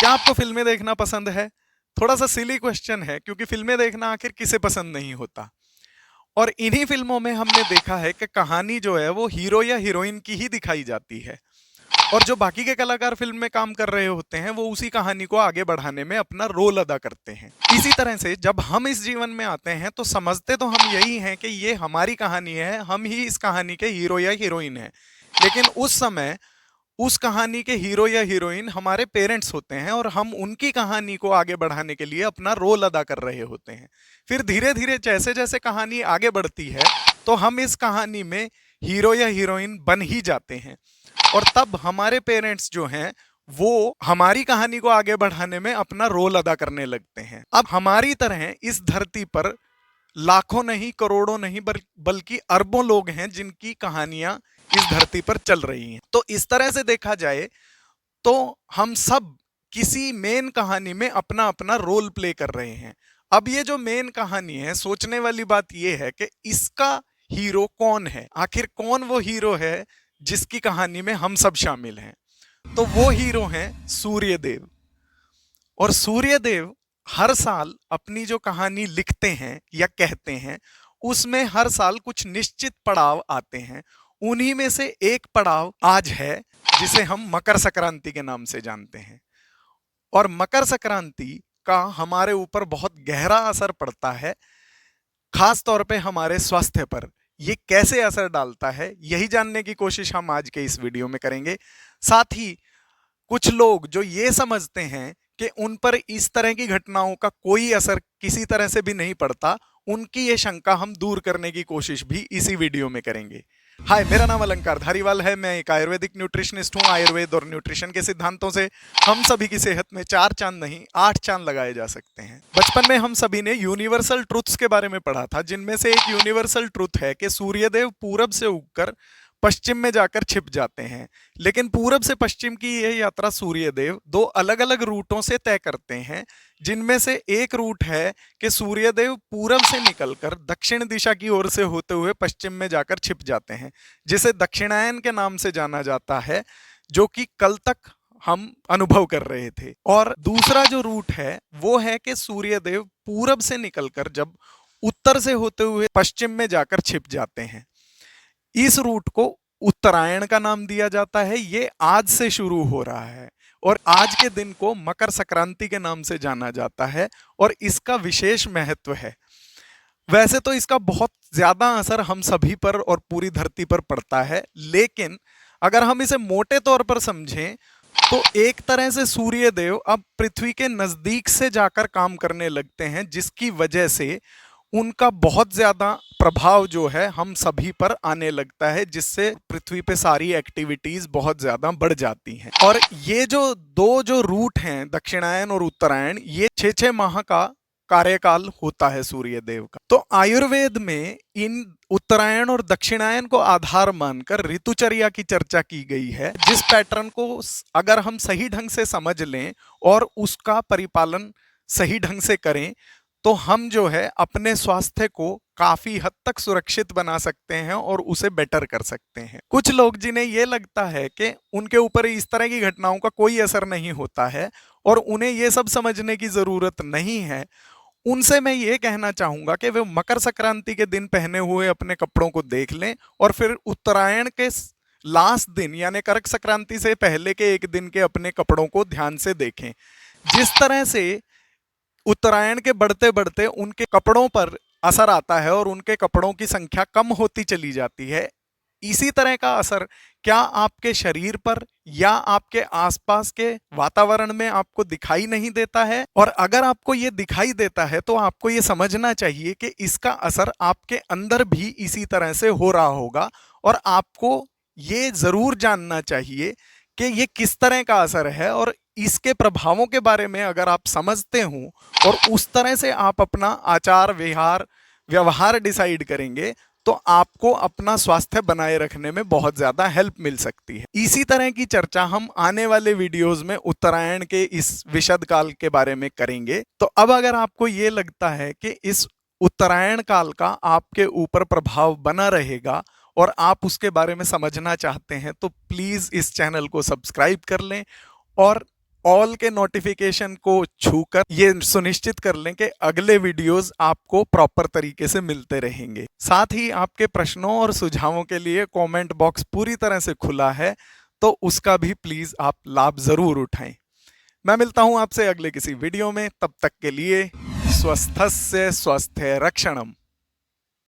क्या आपको फिल्में देखना पसंद है? थोड़ा सा सिली क्वेश्चन है क्योंकि फिल्में देखना आखिर किसे पसंद नहीं होता। और इन्हीं फिल्मों में हमने देखा है कि कहानी जो है वो हीरो या हीरोइन की ही दिखाई जाती है और जो बाकी के कलाकार फिल्म में काम कर रहे होते हैं वो उसी कहानी को आगे बढ़ाने में अपना रोल अदा करते हैं। इसी तरह से जब हम इस जीवन में आते हैं तो समझते तो हम यही हैं कि ये हमारी कहानी है, हम ही इस कहानी के हीरो या हीरोइन हैं। लेकिन उस समय उस कहानी के हीरो या हीरोइन हमारे पेरेंट्स होते हैं और हम उनकी कहानी को आगे बढ़ाने के लिए अपना रोल अदा कर रहे होते हैं। फिर धीरे धीरे जैसे जैसे कहानी आगे बढ़ती है तो हम इस कहानी में हीरो या हीरोइन बन ही जाते हैं और तब हमारे पेरेंट्स जो हैं वो हमारी कहानी को आगे बढ़ाने में अपना रोल अदा करने लगते हैं। अब हमारी तरह इस धरती पर लाखों नहीं, करोड़ों नहीं, बल्कि अरबों लोग हैं जिनकी कहानियां इस धरती पर चल रही हैं। तो इस तरह से देखा जाए तो हम सब किसी मेन कहानी में अपना अपना रोल प्ले कर रहे हैं। अब ये जो मेन कहानी है, सोचने वाली बात ये है कि इसका हीरो कौन है, आखिर कौन वो हीरो है जिसकी कहानी में हम सब शामिल हैं। तो वो हीरो हैं सूर्यदेव। और सूर्यदेव हर साल अपनी जो कहानी लिखते हैं या कहते हैं उसमें हर साल कुछ निश्चित पड़ाव आते हैं। उन्हीं में से एक पड़ाव आज है जिसे हम मकर संक्रांति के नाम से जानते हैं। और मकर संक्रांति का हमारे ऊपर बहुत गहरा असर पड़ता है, खास तौर पे हमारे स्वास्थ्य पर। ये कैसे असर डालता है यही जानने की कोशिश हम आज के इस वीडियो में करेंगे। साथ ही कुछ लोग जो ये समझते हैं कि उन पर इस तरह की घटनाओं का कोई असर किसी तरह से भी नहीं पड़ता, उनकी ये शंका हम दूर करने की कोशिश भी इसी वीडियो में करेंगे। हाय, मेरा नाम अलंकार धारीवाल है। मैं एक आयुर्वेदिक न्यूट्रिशनिस्ट हूँ। आयुर्वेद और न्यूट्रिशन के सिद्धांतों से हम सभी की सेहत में 4 चांद नहीं 8 चांद लगाए जा सकते हैं। बचपन में हम सभी ने यूनिवर्सल ट्रुथ्स के बारे में पढ़ा था, जिनमें से एक यूनिवर्सल ट्रुथ है कि सूर्यदेव पूरब से उगकर पश्चिम में जाकर छिप जाते हैं। लेकिन पूरब से पश्चिम की यह यात्रा सूर्यदेव 2 अलग अलग रूटों से तय करते हैं, जिनमें से एक रूट है कि सूर्यदेव पूरब से निकलकर दक्षिण दिशा की ओर से होते हुए पश्चिम में जाकर छिप जाते हैं, जिसे दक्षिणायन के नाम से जाना जाता है, जो कि कल तक हम अनुभव कर रहे थे। और दूसरा जो रूट है वो है कि सूर्यदेव पूरब से निकलकर जब उत्तर से होते हुए पश्चिम में जाकर छिप जाते हैं। इस रूट को उत्तरायण का नाम दिया जाता है। ये आज से शुरू हो रहा है और आज के दिन को मकर संक्रांति के नाम से जाना जाता है और इसका विशेष महत्व है। वैसे तो इसका बहुत ज्यादा असर हम सभी पर और पूरी धरती पर पड़ता है, लेकिन अगर हम इसे मोटे तौर पर समझें तो एक तरह से सूर्यदेव अब पृथ्वी के नजदीक से जाकर काम करने लगते हैं, जिसकी वजह से उनका बहुत ज्यादा प्रभाव जो है हम सभी पर आने लगता है, जिससे पृथ्वी पे सारी एक्टिविटीज बहुत ज्यादा बढ़ जाती हैं। और ये जो रूट हैं दक्षिणायन और उत्तरायण, ये 6-6 माह का कार्यकाल होता है सूर्यदेव का। तो आयुर्वेद में इन उत्तरायण और दक्षिणायन को आधार मानकर ऋतुचर्या की चर्चा की गई है, जिस पैटर्न को अगर हम सही ढंग से समझ लें और उसका परिपालन सही ढंग से करें तो हम जो है अपने स्वास्थ्य को काफी हद तक सुरक्षित बना सकते हैं और उसे बेटर कर सकते हैं। कुछ लोग जिन्हें ये लगता है कि उनके ऊपर इस तरह की घटनाओं का कोई असर नहीं होता है और उन्हें ये सब समझने की जरूरत नहीं है, उनसे मैं ये कहना चाहूंगा कि वे मकर संक्रांति के दिन पहने हुए अपने कपड़ों को देख लें और फिर उत्तरायण के लास्ट दिन यानी करक संक्रांति से पहले के एक दिन के अपने कपड़ों को ध्यान से देखें। जिस तरह से उत्तरायण के बढ़ते बढ़ते उनके कपड़ों पर असर आता है और उनके कपड़ों की संख्या कम होती चली जाती है, इसी तरह का असर क्या आपके शरीर पर या आपके आसपास के वातावरण में आपको दिखाई नहीं देता है? और अगर आपको ये दिखाई देता है तो आपको ये समझना चाहिए कि इसका असर आपके अंदर भी इसी तरह से हो रहा होगा और आपको ये जरूर जानना चाहिए कि ये किस तरह का असर है। और इसके प्रभावों के बारे में अगर आप समझते हो और उस तरह से आप अपना आचार व्यवहार डिसाइड करेंगे तो आपको अपना स्वास्थ्य बनाए रखने में बहुत ज्यादा हेल्प मिल सकती है। इसी तरह की चर्चा हम आने वाले वीडियोस में उत्तरायण के इस विशद काल के बारे में करेंगे। तो अब अगर आपको ये लगता है कि इस उत्तरायण काल का आपके ऊपर प्रभाव बना रहेगा और आप उसके बारे में समझना चाहते हैं तो प्लीज इस चैनल को सब्सक्राइब कर लें और ऑल के नोटिफिकेशन को छूकर ये सुनिश्चित कर लें कि अगले वीडियोस आपको प्रॉपर तरीके से मिलते रहेंगे। साथ ही आपके प्रश्नों और सुझावों के लिए कमेंट बॉक्स पूरी तरह से खुला है, तो उसका भी प्लीज आप लाभ जरूर उठाएं। मैं मिलता हूं आपसे अगले किसी वीडियो में, तब तक के लिए स्वस्थस्य स्वस्थ रक्षणम।